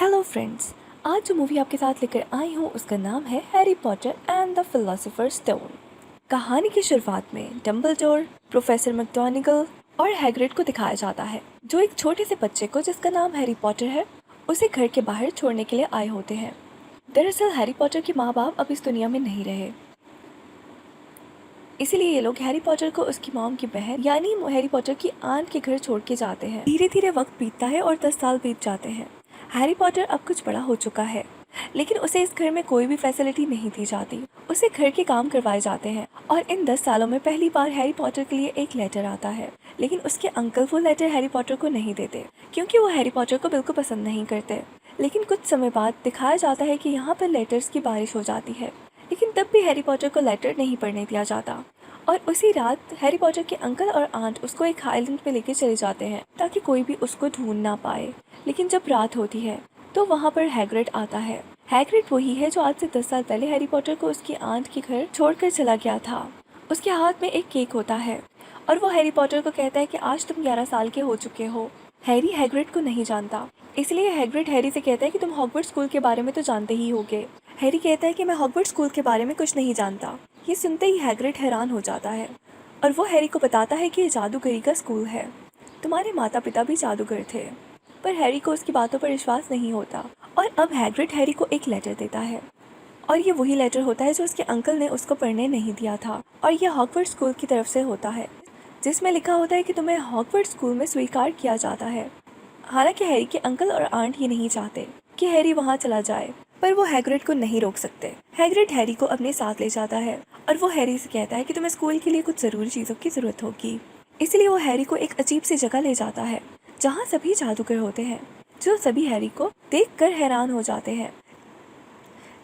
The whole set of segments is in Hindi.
हेलो फ्रेंड्स, आज जो मूवी आपके साथ लेकर आई हूँ उसका नाम है Harry Potter and the philosopher's stone. कहानी की शुरुआत में डम्बलडोर, प्रोफेसर मैकगोनागल और हैग्रिड को दिखाया जाता है, जो एक छोटे से बच्चे को जिसका नाम हैरी पॉटर है उसे घर के बाहर छोड़ने के लिए आए होते हैं। दरअसल हैरी पॉटर के माँ बाप अब इस दुनिया में नहीं रहे, इसीलिए ये लोग हैरी पॉटर को उसकी मॉम की बहन यानी हैरी पॉटर की आंट के घर छोड़ के जाते हैं। धीरे धीरे वक्त बीतता है और 10 साल बीत जाते हैं। हैरी पॉटर अब कुछ बड़ा हो चुका है, लेकिन उसे इस घर में कोई भी फैसिलिटी नहीं दी जाती। उसे घर के काम करवाए जाते हैं और इन 10 सालों में पहली बार हैरी पॉटर के लिए एक लेटर आता है, लेकिन उसके अंकल वो लेटर हैरी पॉटर को नहीं देते क्योंकि वो हैरी पॉटर को बिल्कुल पसंद नहीं करते। लेकिन कुछ समय बाद दिखाया जाता है कि यहाँ पर लेटर्स की बारिश हो जाती है, लेकिन तब भी हैरी पॉटर को लेटर नहीं पढ़ने दिया जाता। और उसी रात हैरी पॉटर के अंकल और आंट उसको एक आइलैंड पे लेके चले जाते हैं ताकि कोई भी उसको ढूंढ ना पाए। लेकिन जब रात होती है तो वहाँ पर हैग्रिड आता है। हैग्रिड वही है जो आज से 10 साल पहले हैरी पॉटर को उसकी आंट के घर छोड़कर चला गया था। उसके हाथ में एक केक होता है और वो हैरी पॉटर को कहता है कि आज तुम 11 साल के हो चुके हो। हैरी हैग्रिड को नहीं जानता, इसलिए हैग्रिड हैरी से कहता है कि तुम हॉगवर्ट्स स्कूल के बारे में तो जानते ही होगे। हैरी कहता है कि मैं हॉगवर्ट्स स्कूल के बारे में कुछ नहीं जानता। ये सुनते ही हैग्रिड हैरान हो जाता है और वो हैरी को बताता है कि ये जादूगरी का स्कूल है। तुम्हारे माता पिता भी जादूगर थे। पर हैरी को उसकी बातों पर विश्वास नहीं होता और अब हैग्रिड हैरी को एक लेटर देता है और ये वही लेटर होता है जो उसके अंकल ने उसको पढ़ने नहीं दिया था। और ये हॉगवर्ट्स स्कूल की तरफ से होता है, जिसमें लिखा होता है कि तुम्हें हॉगवर्ट्स स्कूल में स्वीकार किया जाता है। हालांकि हैरी के अंकल और आंट ये नहीं चाहते कि हैरी वहाँ चला जाए, पर वो हैग्रिड को नहीं रोक सकते। हैग्रिड हैरी को अपने साथ ले जाता है और वो हैरी से कहता है कि तुम्हें स्कूल के लिए कुछ ज़रूरी चीज़ों की ज़रूरत होगी। इसलिए वो हैरी को एक अजीब सी जगह ले जाता है जहाँ सभी जादूगर होते हैं, जो सभी हैरी को देखकर हैरान हो जाते हैं।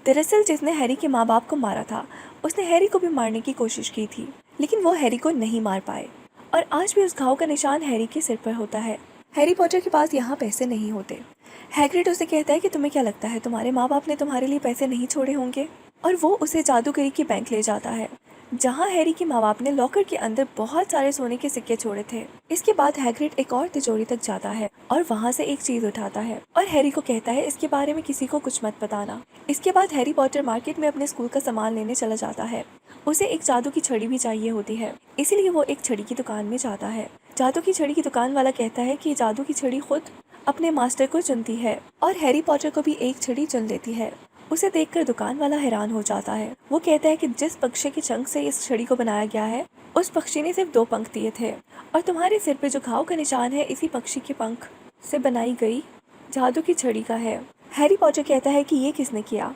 दरअसल जिसने हैरी के माँ बाप को मारा था उसने हैरी को भी मारने की कोशिश की थी, लेकिन वो हैरी को नहीं मार पाए और आज भी उस घाव का निशान हैरी के सिर पर होता है। हैरी पॉटर के पास यहाँ पैसे नहीं होते। हैग्रिड उसे कहता है कि तुम्हें क्या लगता है तुम्हारे माँ बाप ने तुम्हारे लिए पैसे नहीं छोड़े होंगे, और वो उसे जादूगरी की बैंक ले जाता है जहाँ हैरी के माँ बाप ने लॉकर के अंदर बहुत सारे सोने के सिक्के छोड़े थे। इसके बाद हैग्रिड एक और तिजोरी तक जाता है और वहाँ से एक चीज उठाता है और हैरी को कहता है इसके बारे में किसी को कुछ मत बताना। इसके बाद हैरी पॉटर मार्केट में अपने स्कूल का सामान लेने चला जाता है। उसे एक जादू की छड़ी भी चाहिए होती है, इसीलिए वो एक छड़ी की दुकान में जाता है। जादू की छड़ी की दुकान वाला कहता है कि जादू की छड़ी खुद अपने मास्टर को चुनती है और हैरी पॉटर को भी एक छड़ी चुन लेती है। उसे देखकर दुकान वाला हैरान हो जाता है। वो कहता है कि जिस पक्षी के चंक से इस छड़ी को बनाया गया है उस पक्षी ने सिर्फ 2 पंख दिए थे और तुम्हारे सिर पे जो घाव का निशान है इसी पक्षी के पंख से बनाई गई जादू की छड़ी का है। हैरी पॉटर कहता है कि ये किसने किया।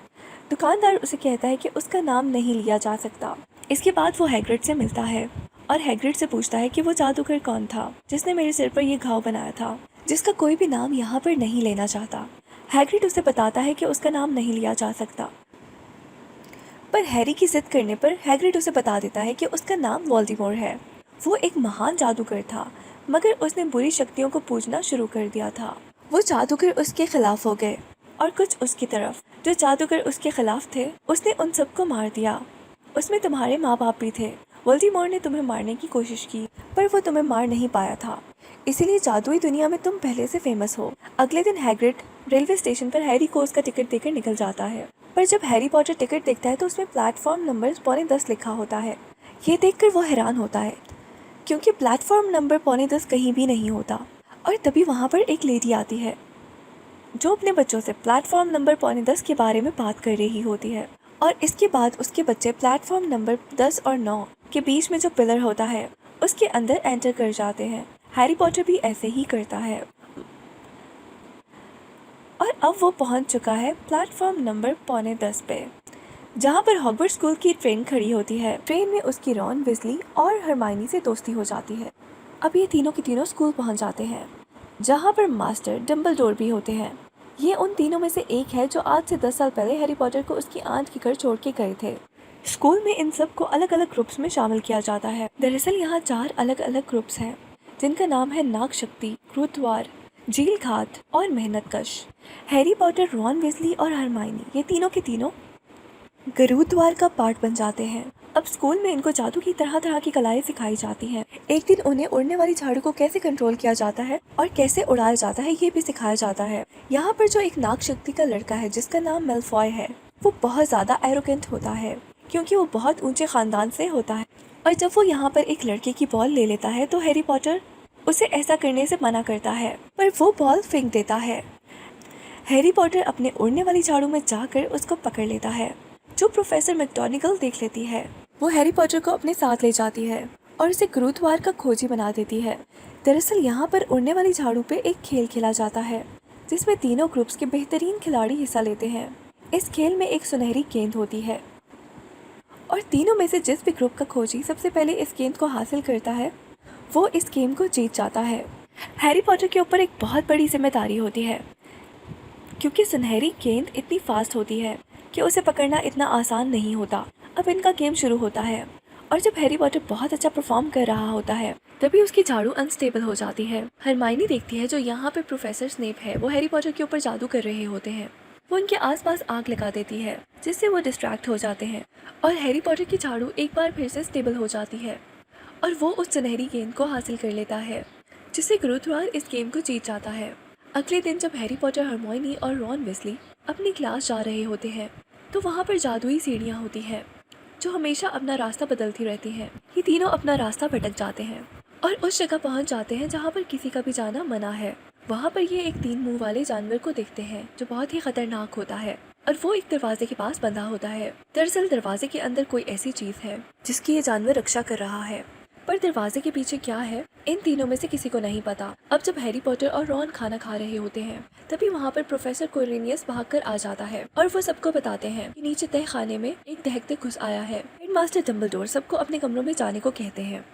दुकानदार उसे कहता है कि उसका नाम नहीं लिया जा सकता। इसके बाद वो हैग्रिड से मिलता है और हैग्रिड से पूछता है कि वो जादूगर कौन था जिसने मेरे सिर पर यह घाव बनाया था, जिसका कोई भी नाम यहाँ पर नहीं लेना चाहता। हैग्रिड उसे बताता है कि उसका नाम नहीं लिया जा सकता, पर हैरी की जिद करने पर हैग्रिड उसे बता देता है कि उसका नाम वोल्डेमॉर्ट है। वो एक महान जादूगर था, मगर उसने बुरी शक्तियों को पूजना शुरू कर दिया था। वो जादूगर उसके खिलाफ हो गए और कुछ उसकी तरफ जो जादूगर उसके खिलाफ थे उसने उन सबको मार दिया। उसमें तुम्हारे माँ बाप भी थे। वोल्डेमॉर्ट ने तुम्हें मारने की कोशिश की पर वो तुम्हें मार नहीं पाया था, इसीलिए जादुई दुनिया में तुम पहले से फेमस हो। अगले दिन हैग्रिड रेलवे स्टेशन पर हैरी को उसका टिकट देकर निकल जाता है, पर जब हैरी पॉटर टिकट देखता है तो उसमें प्लेटफॉर्म नंबर 9:45 लिखा होता है। ये देखकर वो हैरान होता है क्योंकि प्लेटफॉर्म नंबर 9:45 कहीं भी नहीं होता। और तभी वहाँ पर एक लेडी आती है जो अपने बच्चों से प्लेटफॉर्म नंबर 9:45 के बारे में बात कर रही होती है और इसके बाद उसके बच्चे प्लेटफॉर्म नंबर 10 और 9 के बीच में जो पिलर होता है उसके अंदर एंटर कर जाते हैं। हैरी पॉटर भी ऐसे ही करता है और अब वो पहुंच चुका है प्लेटफॉर्म नंबर 9:45 पे, जहां पर हॉगवर्ट्स स्कूल की ट्रेन खड़ी होती है। ट्रेन में उसकी रॉन, विज़ली और हरमाइनी से दोस्ती हो जाती है। अब ये तीनों के तीनों स्कूल पहुंच जाते हैं जहां पर मास्टर डम्बलडोर भी होते हैं। ये उन तीनों में से एक है जो आज से 10 साल पहले हैरी पॉटर को उसकी आंट के घर छोड़ के गए थे। स्कूल में इन सब को अलग अलग ग्रुप्स में शामिल किया जाता है। दरअसल यहाँ 4 अलग अलग ग्रुप्स हैं जिनका नाम है नाग शक्ति, क्रूतवार, झील घात और मेहनतकश। हैरी पॉटर, रॉन, विज़ली और हरमाइनी ये तीनों के तीनों गरुद्वार का पार्ट बन जाते हैं अब स्कूल में इनको जादू की तरह तरह की कलाएं सिखाई जाती हैं। एक दिन उन्हें उड़ने वाली झाड़ू को कैसे कंट्रोल किया जाता है और कैसे उड़ाया जाता है ये भी सिखाया जाता है। यहाँ पर जो एक नाग शक्ति का लड़का है जिसका नाम मेलफॉय है, वो बहुत ज्यादा एरोगेंट होता है क्योंकि वो बहुत ऊंचे खानदान से होता है। और जब वो यहाँ पर एक लड़के की बॉल ले लेता है तो हैरी पॉटर उसे ऐसा करने से मना करता है, पर वो बॉल फेंक देता है। हैरी पॉटर अपने उड़ने वाली झाड़ू में जाकर उसको पकड़ लेता है, जो प्रोफेसर मैकगोनागल देख लेती है। वो हैरी पॉटर को अपने साथ ले जाती है और उसे गुरुद्वार का खोजी बना देती है। दरअसल यहाँ पर उड़ने वाली झाड़ू पे एक खेल खेला जाता है जिसमें तीनों ग्रुप्स के बेहतरीन खिलाड़ी हिस्सा लेते हैं। इस खेल में एक सुनहरी गेंद होती है और तीनों में से जिस भी ग्रुप का खोजी सबसे पहले इस गेंद को हासिल करता है वो इस गेम को जीत जाता है। हैरी पॉटर के ऊपर एक बहुत बड़ी जिम्मेदारी होती है क्योंकि सुनहरी गेंद इतनी फास्ट होती है कि उसे पकड़ना इतना आसान नहीं होता। अब इनका गेम शुरू होता है और जब हैरी पॉटर बहुत अच्छा परफॉर्म कर रहा होता है तभी उसकी झाड़ू अनस्टेबल हो जाती है। हरमाइनी देखती है जो यहाँ पे प्रोफेसर स्नेप है वो हैरी पॉटर के ऊपर जादू कर रहे होते हैं। वो उनके आसपास आग लगा देती है जिससे वो डिस्ट्रैक्ट हो जाते हैं और हैरी पॉटर की झाड़ू एक बार फिर से स्टेबल हो जाती है और वो उस सुनहरी गेंद को हासिल कर लेता है जिससे गुरुद्वार इस गेम को जीत जाता है। अगले दिन जब हैरी पॉटर, हरमाइनी और रॉन वेस्ली अपनी क्लास जा रहे होते हैं तो वहाँ पर जादुई सीढ़ियाँ होती हैं जो हमेशा अपना रास्ता बदलती रहती हैं। ये तीनों अपना रास्ता भटक जाते हैं और उस जगह पहुँच जाते हैं जहाँ पर किसी का भी जाना मना है। वहाँ पर ये एक 3 मुंह वाले जानवर को देखते हैं जो बहुत ही खतरनाक होता है और वो एक दरवाजे के पास बंधा होता है। दरअसल दरवाजे के अंदर कोई ऐसी चीज है जिसकी ये जानवर रक्षा कर रहा है, पर दरवाजे के पीछे क्या है इन तीनों में से किसी को नहीं पता। अब जब हैरी पॉटर और रॉन खाना खा रहे होते हैं तभी वहाँ पर प्रोफेसर क्विरिनियस भागकर आ जाता है और वो सबको बताते हैं कि नीचे तह खाने में एक दहकते घुस आया है। हेडमास्टर डम्बलडोर सबको अपने कमरों में जाने को कहते हैं,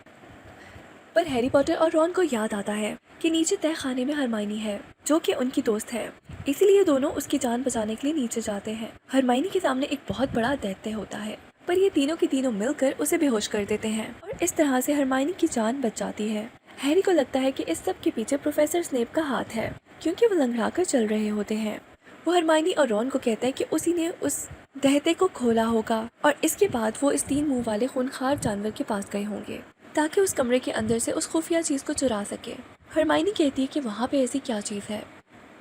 पर हैरी पॉटर और रॉन को याद आता है कि नीचे तह खाने में हरमाइनी है जो कि उनकी दोस्त है, इसीलिए दोनों उसकी जान बचाने के लिए नीचे जाते हैं। हरमाइनी के सामने एक बहुत बड़ा दैत्य होता है, पर ये तीनों के तीनों मिलकर उसे बेहोश कर देते हैं और इस तरह से हरमाइनी की जान बच जाती है। हैरी को लगता है कि इस सब के पीछे प्रोफेसर स्नेप का हाथ है क्योंकि वो लंगड़ा कर चल रहे होते हैं। वो हरमाइनी और रॉन को कहता है कि उसी ने उस दहते को खोला होगा और इसके बाद वो इस 3 मुंह वाले खूनखार जानवर के पास गए होंगे ताकि उस कमरे के अंदर से उस खुफिया चीज को चुरा सके। हरमाइनी कहती है कि वहाँ पे ऐसी क्या चीज है।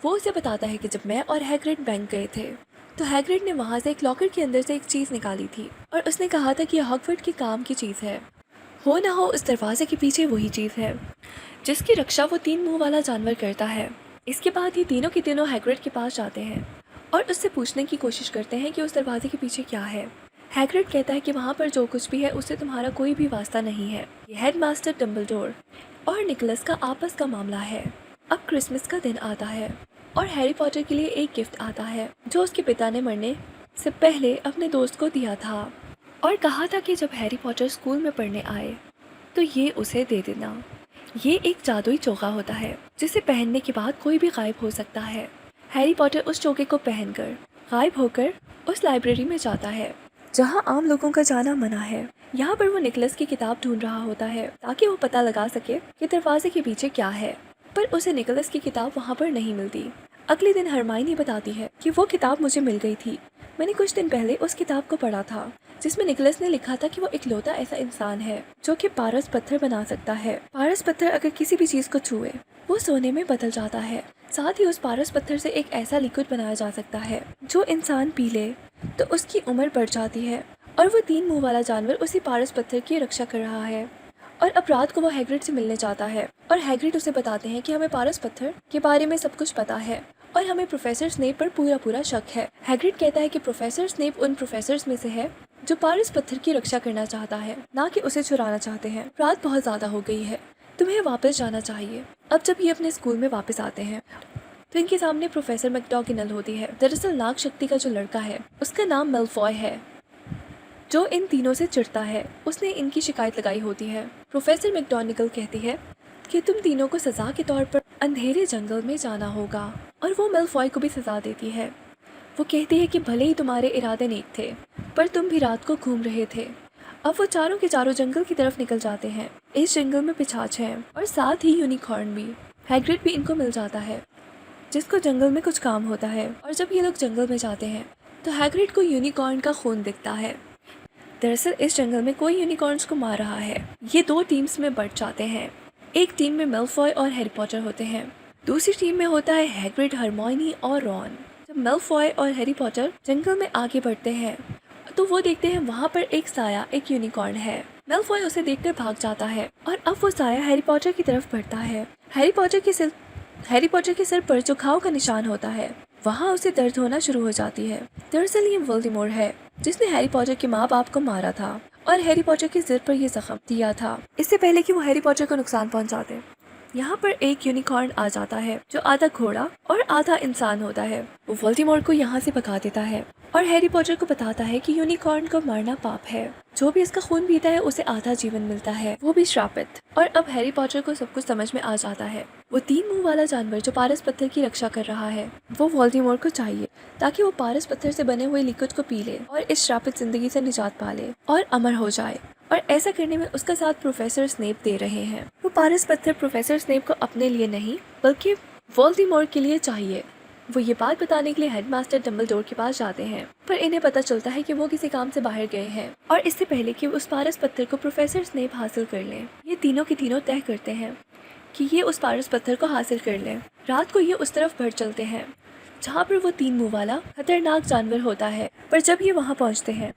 वो उसे बताता है कि जब मैं और हैग्रिड बैंक गए थे तो हैग्रिड ने वहाँ से एक लॉकर के अंदर से एक चीज निकाली थी और उसने कहा था कि यह हॉगवर्ट्स के काम की चीज है। हो ना हो उस दरवाजे के पीछे वही चीज है जिसकी रक्षा वो 3 मुंह वाला जानवर करता है। इसके बाद ये तीनों के तीनों हैग्रिड के पास जाते हैं और उससे पूछने की कोशिश करते हैं कि उस दरवाजे के पीछे क्या है। हैग्रिड कहता है कि वहाँ पर जो कुछ भी है उससे तुम्हारा कोई भी वास्ता नहीं है, ये हेडमास्टर डम्बलडोर और निकोलस का आपस का मामला है। अब क्रिसमस का दिन आता है और हैरी पॉटर के लिए एक गिफ्ट आता है जो उसके पिता ने मरने से पहले अपने दोस्त को दिया था और कहा था कि जब हैरी पॉटर स्कूल में पढ़ने आए तो ये उसे दे देना। ये एक जादुई चोगा होता है जिसे पहनने के बाद कोई भी गायब हो सकता है। हैरी पॉटर उस चोगे को पहनकर गायब होकर उस लाइब्रेरी में जाता है जहाँ आम लोगों का जाना मना है। यहाँ पर वो निकोलस की किताब ढूंढ रहा होता है ताकि वो पता लगा सके कि दरवाजे के पीछे क्या है, पर उसे निकोलस की किताब वहाँ पर नहीं मिलती। अगले दिन हरमाइनी बताती है कि वो किताब मुझे मिल गई थी, मैंने कुछ दिन पहले उस किताब को पढ़ा था जिसमें निकोलस ने लिखा था कि वो इकलौता ऐसा इंसान है जो कि पारस पत्थर बना सकता है। पारस पत्थर अगर किसी भी चीज को छुए वो सोने में बदल जाता है। साथ ही उस पारस पत्थर से एक ऐसा लिक्विड बनाया जा सकता है जो इंसान पी ले तो उसकी उम्र बढ़ जाती है। और वो 3 मुंह वाला जानवर उसी पारस पत्थर की रक्षा कर रहा है। और अब रात को वो हैग्रिड से मिलने जाता है और हैग्रिड उसे बताते हैं कि हमें पारस पत्थर के बारे में सब कुछ पता है और हमें प्रोफेसर स्नेप पर पूरा शक है। हैग्रिड कहता है कि प्रोफेसर स्नेप उन प्रोफेसर्स में से है जो पारस पत्थर की रक्षा करना चाहता है, ना कि उसे चुराना चाहते हैं। रात बहुत ज्यादा हो गई है, तुम्हें वापस जाना चाहिए। अब जब ये अपने स्कूल में वापस आते हैं तो इनके सामने प्रोफेसर मैकगोनागल होती है। दरअसल नाग शक्ति का जो लड़का है उसका नाम मेलफॉय है जो इन तीनों से चिढ़ता है। उसने इनकी शिकायत लगाई होती है। प्रोफेसर मैकगोनागल कहती है कि तुम तीनों को सजा के तौर पर अंधेरे जंगल में जाना होगा और वो मेलफॉय को भी सजा देती है। वो कहती है कि भले ही तुम्हारे इरादे नेक थे पर तुम भी रात को घूम रहे थे। अब वो चारों के चारों जंगल की तरफ निकल जाते हैं। इस जंगल में पिशाच है और साथ ही यूनिकॉर्न भी। हैग्रिड भी इनको मिल जाता है जिसको जंगल में कुछ काम होता है और जब ये लोग जंगल में जाते हैं तो हैग्रिड को यूनिकॉर्न का खून दिखता है। दरअसल इस जंगल में कोई यूनिकॉर्न्स को मार रहा है। ये 2 टीम्स में बंट जाते हैं। एक टीम में मेलफॉय और हैरी पॉटर होते हैं, दूसरी टीम में होता है हैग्रिड, हरमाइनी और रॉन। जब मेलफॉय और हैरी पॉटर जंगल में आगे बढ़ते हैं तो वो देखते हैं वहाँ पर एक साया, एक यूनिकॉर्न है। मेलफॉय उसे देखकर भाग जाता है और अब वो साया हैरी पॉटर की तरफ बढ़ता है। हैरी पॉटर के सिर पर जो घाव का निशान होता है वहाँ उसे दर्द होना शुरू हो जाती है। दरअसल ये वोल्डेमॉर्ट है जिसने हैरी पॉटर के माँ बाप को मारा था और हैरी पॉटर के सिर पर ये जख्म दिया था इससे पहले कि वो हैरी पॉटर को नुकसान पहुँचाते। यहाँ पर एक यूनिकॉर्न आ जाता है जो आधा घोड़ा और आधा इंसान होता है। वो वोल्डेमॉर्ट को यहाँ से भगा देता है और हैरी पॉटर को बताता है कि यूनिकॉर्न को मारना पाप है। जो भी इसका खून पीता है उसे आधा जीवन मिलता है, वो भी श्रापित। और अब हैरी पॉटर को सब कुछ समझ में आ जाता है। वो 3 मुंह वाला जानवर जो पारस पत्थर की रक्षा कर रहा है वो वोल्डेमॉर्ट को चाहिए ताकि वो पारस पत्थर से बने हुए लिक्विड को पी ले और इस श्रापित जिंदगी से निजात पा ले और अमर हो जाए। और ऐसा करने में उसका साथ प्रोफेसर स्नेप दे रहे हैं। वो पारस पत्थर प्रोफेसर स्नेप को अपने लिए नहीं बल्कि वोल्डेमॉर्ट के लिए चाहिए। वो ये बात बताने के लिए हेडमास्टर डम्बलडोर के पास जाते हैं, पर इन्हें पता चलता है कि वो किसी काम से बाहर गए हैं और इससे पहले कि उस पारस पत्थर को प्रोफेसर स्नेप हासिल कर लें, ये तीनों के तीनों तय करते हैं कि ये उस पारस पत्थर को हासिल कर लें। रात को ये उस तरफ बढ़ चलते हैं जहाँ पर वो 3 मुंह वाला खतरनाक जानवर होता है, पर जब ये वहाँ पहुँचते हैं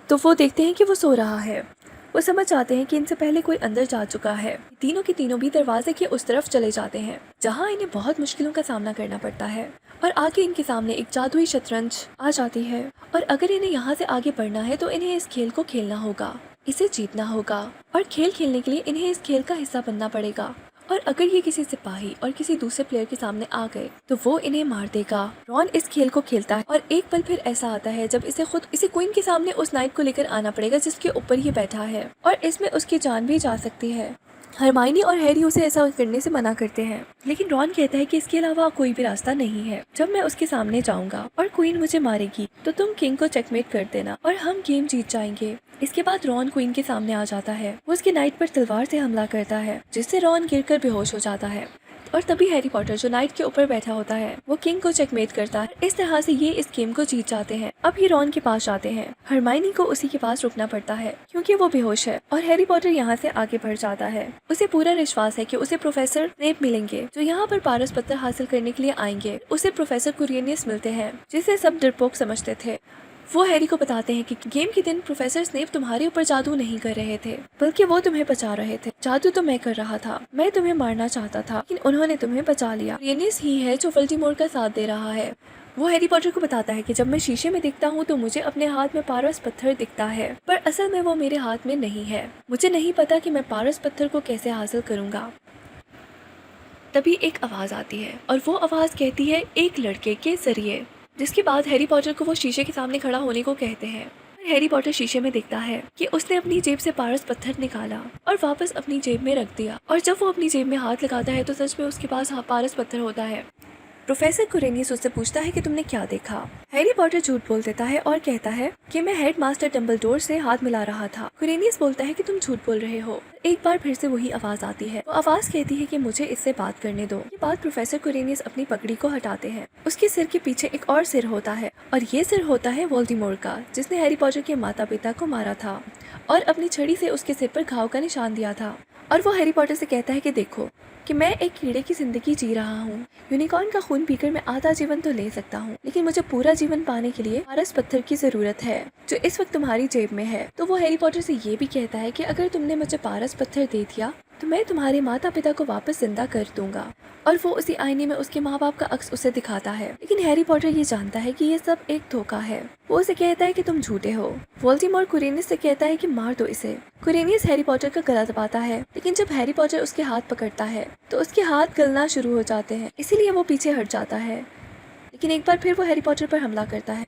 तो वो देखते हैं कि वो सो रहा है। वो समझ जाते हैं कि इनसे पहले कोई अंदर जा चुका है। तीनों के तीनों भी दरवाजे के उस तरफ चले जाते हैं जहाँ इन्हें बहुत मुश्किलों का सामना करना पड़ता है और आगे इनके सामने एक जादुई शतरंज आ जाती है और अगर इन्हें यहाँ से आगे बढ़ना है तो इन्हें इस खेल को खेलना होगा, इसे जीतना होगा और खेल खेलने के लिए इन्हें इस खेल का हिस्सा बनना पड़ेगा। और अगर ये किसी सिपाही और किसी दूसरे प्लेयर के सामने आ गए तो वो इन्हें मार देगा। रॉन इस खेल को खेलता है और एक पल फिर ऐसा आता है जब इसे क्वीन के सामने उस नाइट को लेकर आना पड़ेगा जिसके ऊपर ये बैठा है और इसमें उसकी जान भी जा सकती है। हरमाइनी और हैरी उसे ऐसा करने से मना करते हैं, लेकिन रॉन कहता है कि इसके अलावा कोई भी रास्ता नहीं है। जब मैं उसके सामने जाऊंगा और क्वीन मुझे मारेगी तो तुम किंग को चेकमेट कर देना और हम गेम जीत जाएंगे। इसके बाद रॉन क्वीन के सामने आ जाता है। वो उसके नाइट पर तलवार से हमला करता है जिससे रॉन गिरकर बेहोश हो जाता है और तभी हैरी पॉटर जो नाइट के ऊपर बैठा होता है वो किंग को चेकमेट करता है। इस तरह से ये इस गेम को जीत जाते हैं। अब ये रॉन के पास आते हैं। हरमाइनी को उसी के पास रुकना पड़ता है क्योंकि वो बेहोश है और हैरी पॉटर यहाँ से आगे बढ़ जाता है। उसे पूरा विश्वास है कि उसे प्रोफेसर स्नेप मिलेंगे जो यहाँ पर पारस पत्थर हासिल करने के लिए आएंगे। उसे प्रोफेसर कुरियनियस मिलते हैं जिसे सब डरपोक समझते थे। वो हैरी को बताते हैं कि गेम के दिन प्रोफेसर स्नेप तुम्हारे ऊपर जादू नहीं कर रहे थे बल्कि वो तुम्हें बचा रहे थे। जादू तो मैं कर रहा था, मैं तुम्हें मारना चाहता था लेकिन उन्होंने तुम्हें बचा लिया। कुरियनियस ही है जो वोल्डेमॉर्ट का साथ दे रहा है। वो हैरी पॉटर को बताता है कि जब मैं शीशे में दिखता हूँ तो मुझे अपने हाथ में पारस पत्थर दिखता है, पर असल में वो मेरे हाथ में नहीं है। मुझे नहीं पता कि मैं पारस पत्थर को कैसे हासिल करूँगा। तभी एक आवाज़ आती है और वो आवाज़ कहती है एक लड़के के जरिए, जिसके बाद हैरी पॉटर को वो शीशे के सामने खड़ा होने को कहते हैं। हैरी पॉटर शीशे में देखता है कि उसने अपनी जेब से पारस पत्थर निकाला और वापस अपनी जेब में रख दिया और जब वो अपनी जेब में हाथ लगाता है तो सच में उसके पास पारस पत्थर होता है। प्रोफेसर कुरियनियस उससे पूछता है कि तुमने क्या देखा। हैरी पॉटर झूठ बोल देता है और कहता है कि मैं हेडमास्टर डम्बलडोर से हाथ मिला रहा था। कुरियनियस बोलता है कि तुम झूठ बोल रहे हो। एक बार फिर से वही आवाज आती है। वो आवाज कहती है कि मुझे इससे बात करने दो। ये बात प्रोफेसर कुरियनियस अपनी पगड़ी को हटाते हैं। उसके सिर के पीछे एक और सिर होता है और ये सिर होता है वोल्डेमॉर्ट का, जिसने हैरी पॉटर के माता पिता को मारा था और अपनी छड़ी से उसके सिर पर घाव का निशान दिया था। और वो हैरी पॉटर से कहता है कि देखो कि मैं एक कीड़े की जिंदगी जी रहा हूँ। यूनिकॉर्न का खून पीकर मैं आधा जीवन तो ले सकता हूँ, लेकिन मुझे पूरा जीवन पाने के लिए पारस पत्थर की जरूरत है जो इस वक्त तुम्हारी जेब में है। तो वो हैरी पॉटर से ये भी कहता है कि अगर तुमने मुझे पारस पत्थर दे दिया तो मैं तुम्हारे माता पिता को वापस जिंदा कर दूंगा। और वो उसी आईने में उसके माँ बाप का अक्स उसे दिखाता है। लेकिन हैरी पॉटर ये जानता है कि ये सब एक धोखा है। वो उसे कहता है कि तुम झूठे हो। वोल्डेमॉर्ट कुरियनियस से कहता है कि मार दो इसे। कुरियनियस हैरी पॉटर का गला दबाता है, लेकिन जब हैरी पॉटर उसके हाथ पकड़ता है तो उसके हाथ गलना शुरू हो जाते हैं, इसीलिए वो पीछे हट जाता है। लेकिन एक बार फिर वो हैरी पॉटर पर हमला करता है।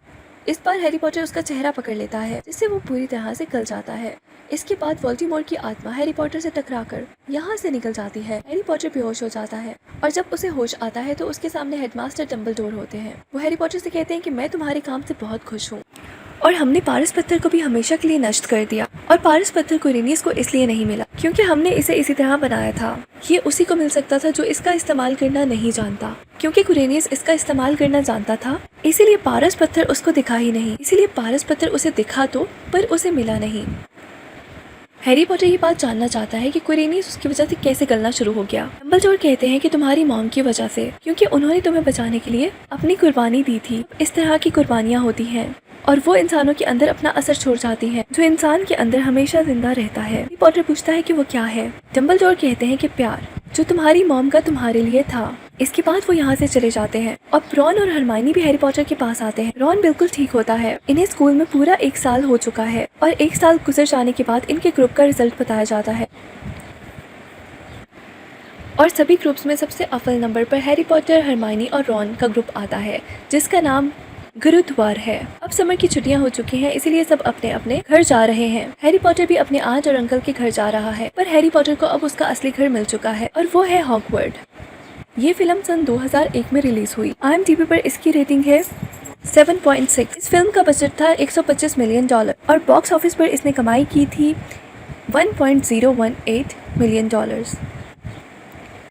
इस बार हैरी पॉटर उसका चेहरा पकड़ लेता है, जिससे वो पूरी तरह से गल जाता है। इसके बाद वोल्डेमॉर्ट की आत्मा हैरी पॉटर से टकराकर यहाँ से निकल जाती है। हैरी पॉटर बेहोश हो जाता है और जब उसे होश आता है तो उसके सामने हेडमास्टर डम्बलडोर होते हैं। वो हैरी पॉटर से कहते हैं कि मैं तुम्हारे काम से बहुत खुश हूँ और हमने पारस पत्थर को भी हमेशा के लिए नष्ट कर दिया। और पारस पत्थर कुरेनियस को इसलिए नहीं मिला क्योंकि हमने इसे इसी तरह बनाया था। ये उसी को मिल सकता था जो इसका इस्तेमाल करना नहीं जानता। क्योंकि कुरेनियस इसका इस्तेमाल करना जानता था, इसीलिए पारस पत्थर उसको दिखा ही नहीं। इसीलिए पारस पत्थर उसे दिखा तो, पर उसे मिला नहीं। हैरी पॉटर ये बात जानना चाहता है कि कुरेनियस उसकी वजह से कैसे गलना शुरू हो गया। डम्बलडोर कहते हैं कि तुम्हारी मॉम की वजह से, क्योंकि उन्होंने तुम्हें बचाने के लिए अपनी कुर्बानी दी थी। इस तरह की कुर्बानियाँ होती हैं और वो इंसानों के अंदर अपना असर छोड़ जाती हैं, जो इंसान के अंदर हमेशा जिंदा रहता है। हैरी पॉटर पूछता है कि वो क्या है। डम्बलडोर कहते हैं कि प्यार, जो तुम्हारी मॉम का तुम्हारे लिए था। इसके बाद वो यहाँ से चले जाते हैं और रॉन और हरमाइनी भी हैरी पॉटर के पास आते हैं। रॉन बिल्कुल ठीक होता है। इन्हें स्कूल में पूरा 1 साल हो चुका है और 1 साल गुजर जाने के बाद इनके ग्रुप का रिजल्ट बताया जाता है और सभी ग्रुप्स में सबसे अव्वल नंबर पर हैरी पॉटर, हरमाइनी और रॉन का ग्रुप आता है, जिसका नाम गुरुद्वार है। अब समर की छुट्टियां हो चुकी हैं, इसीलिए सब अपने अपने घर जा रहे हैं। हैरी पॉटर भी अपने आंट और अंकल के घर जा रहा है, पर हैरी पॉटर को अब उसका असली घर मिल चुका है और वो है हॉगवर्ड। ये फिल्म सन 2001 में रिलीज हुई। IMDb पर इसकी रेटिंग है 7.6। इस फिल्म का बजट था $125 मिलियन और बॉक्स ऑफिस पर इसने कमाई की थी $1.018 मिलियन।